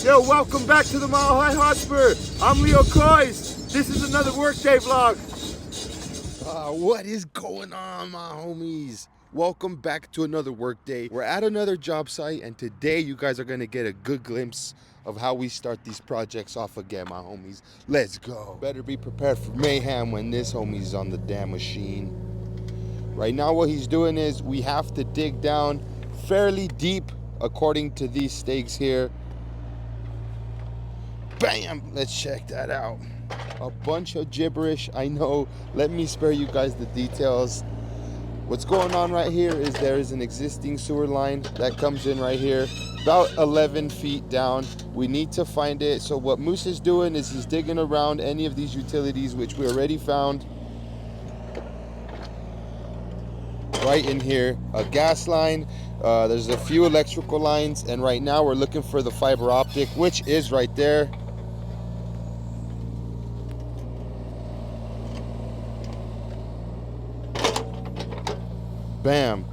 Yo, welcome back to the Mile High Hotspur. I'm Leo Coys. This is another workday vlog. What is going on, my homies? Welcome back to another workday. We're at another job site, and today you guys are gonna get a good glimpse of how we start these projects off again, my homies. Let's go. Better be prepared for mayhem when this homie's on the damn machine. Right now what he's doing is we have to dig down fairly deep according to these stakes here. Bam! Let's check that out. A bunch of gibberish, I know. Let me spare you guys the details. What's going on right here is there is an existing sewer line that comes in right here, about 11 feet down. We need to find it. So what Moose is doing is he's digging around any of these utilities, which we already found. Right in here, a gas line, there's a few electrical lines, and right now we're looking for the fiber optic, which is right there. Bam.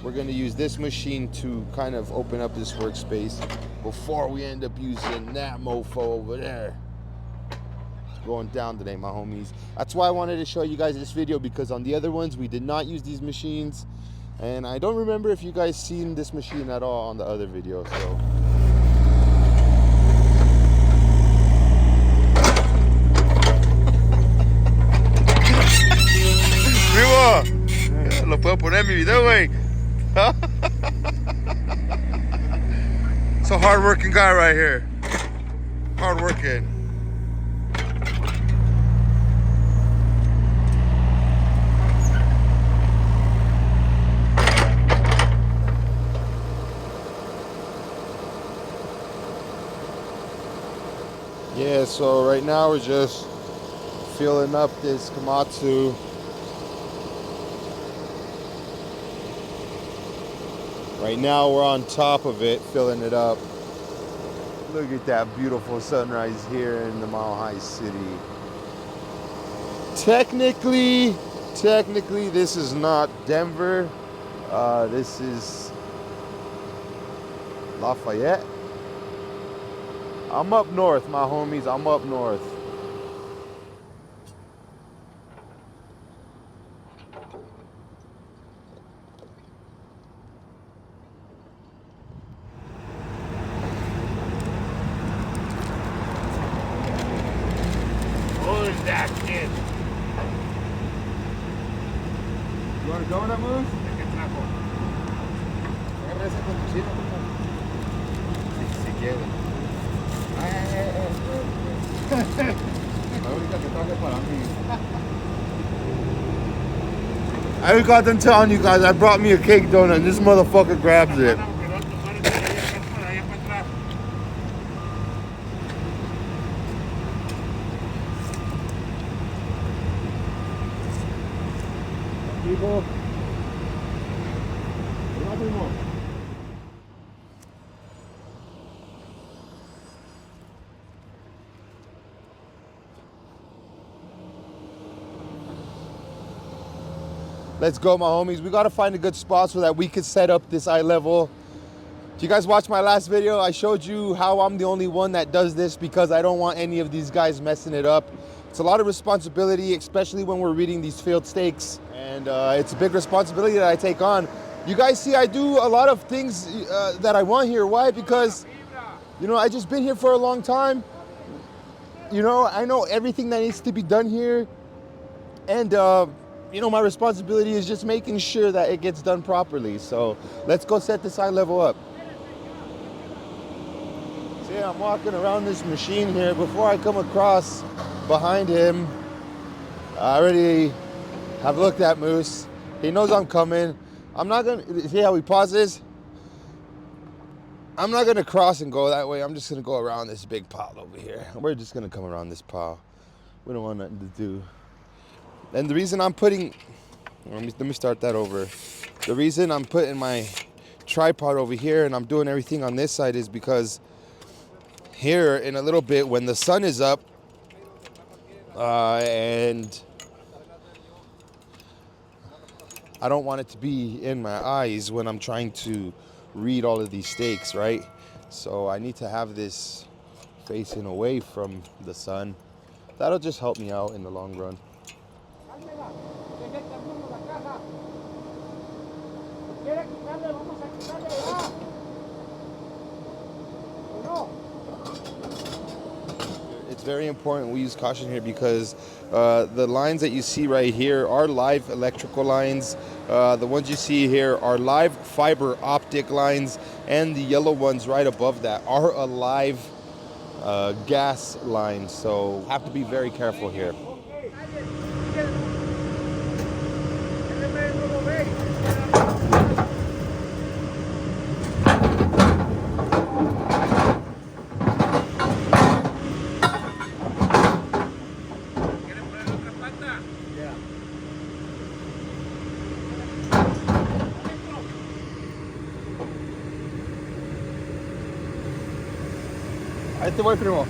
We're gonna use this machine to kind of open up this workspace before we end up using that mofo over there. It's going down today, my homies. That's why I wanted to show you guys this video, because on the other ones we did not use these machines, and I don't remember if you guys seen this machine at all on the other video. So lo puedo poner en mi video, güey. It's a hard-working guy right here. Hard-working. Yeah, so right now we're just filling up this Komatsu. Right now we're on top of it, filling it up. Look at that beautiful sunrise here in the Mile High City. Technically, this is not Denver. This is Lafayette. I'm up north, my homies, I'm up north. That kid. You want a donut, Moose? Agarra ese con tu chino, si quiere. Ahorita que traje para mí. I got done telling you guys I brought me a cake donut and this motherfucker grabs it. People. Let's go, my homies. We gotta find a good spot so that we could set up this eye level. If you guys watched my last video, I showed you how I'm the only one that does this because I don't want any of these guys messing it up. It's a lot of responsibility, especially when we're reading these field stakes, and it's a big responsibility that I take on. You guys see I do a lot of things that I want here. Why? Because, you know, I just been here for a long time. You know, I know everything that needs to be done here, and you know, my responsibility is just making sure that it gets done properly. So let's go set this eye level up. See, I'm walking around this machine here. Before I come across behind him, I already have looked at Moose. He knows I'm coming. I'm not gonna, see how he pauses? I'm not gonna cross and go that way. I'm just gonna go around this big pile over here. We're just gonna come around this pile. We don't want nothing to do. And the reason I'm putting, let me start that over. The reason I'm putting my tripod over here and I'm doing everything on this side is because here in a little bit when the sun is up and I don't want it to be in my eyes when I'm trying to read all of these stakes, right? So I need to have this facing away from the sun. That'll just help me out in the long run. It's very important we use caution here because the lines that you see right here are live electrical lines. The ones you see here are live fiber optic lines, and the yellow ones right above that are a live gas line. So have to be very careful here. Ahí te voy, primo.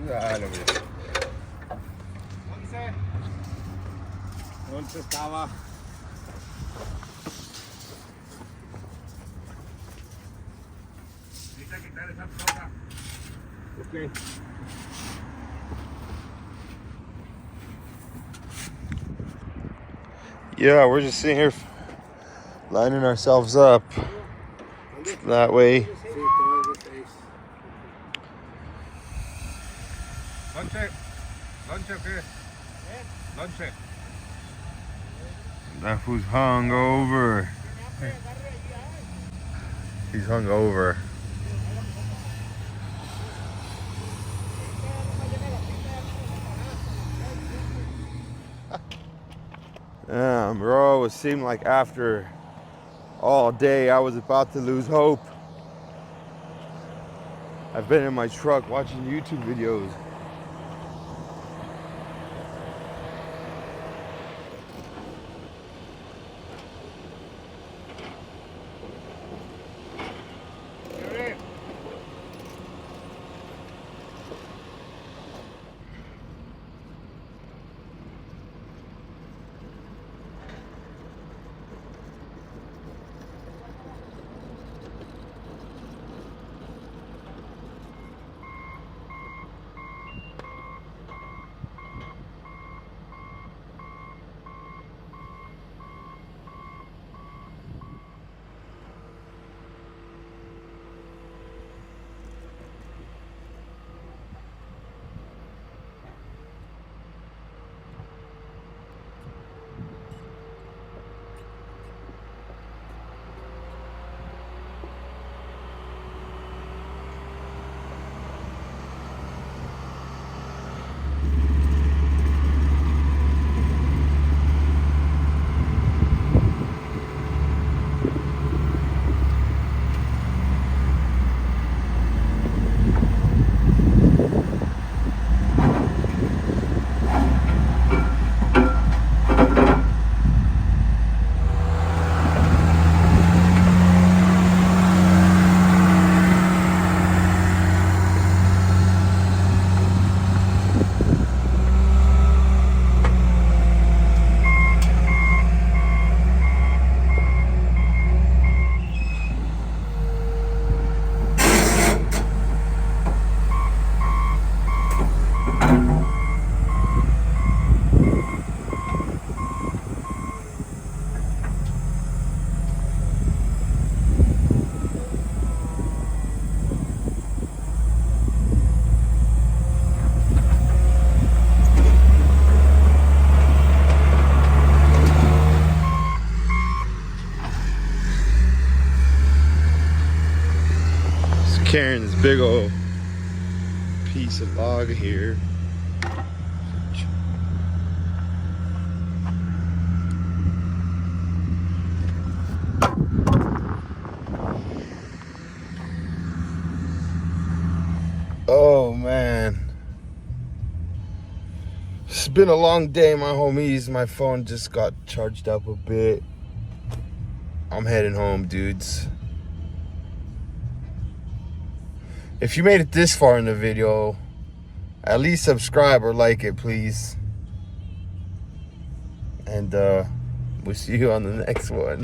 Dale, mira. ¿Dónde estaba? Necesita quitar esa floja. Ok. Yeah, we're just sitting here lining ourselves up that way. Lonche. Lonche, ¿qué? Lonche. That fool's hung over. He's hung over. Damn, bro, it seemed like after all day I was about to lose hope. I've been in my truck watching YouTube videos. Carrying this big old piece of log here. Oh man, It's been a long day, my homies. My phone just got charged up a bit. I'm heading home, dudes. If you made it this far in the video, at least subscribe or like it, please. And we'll see you on the next one.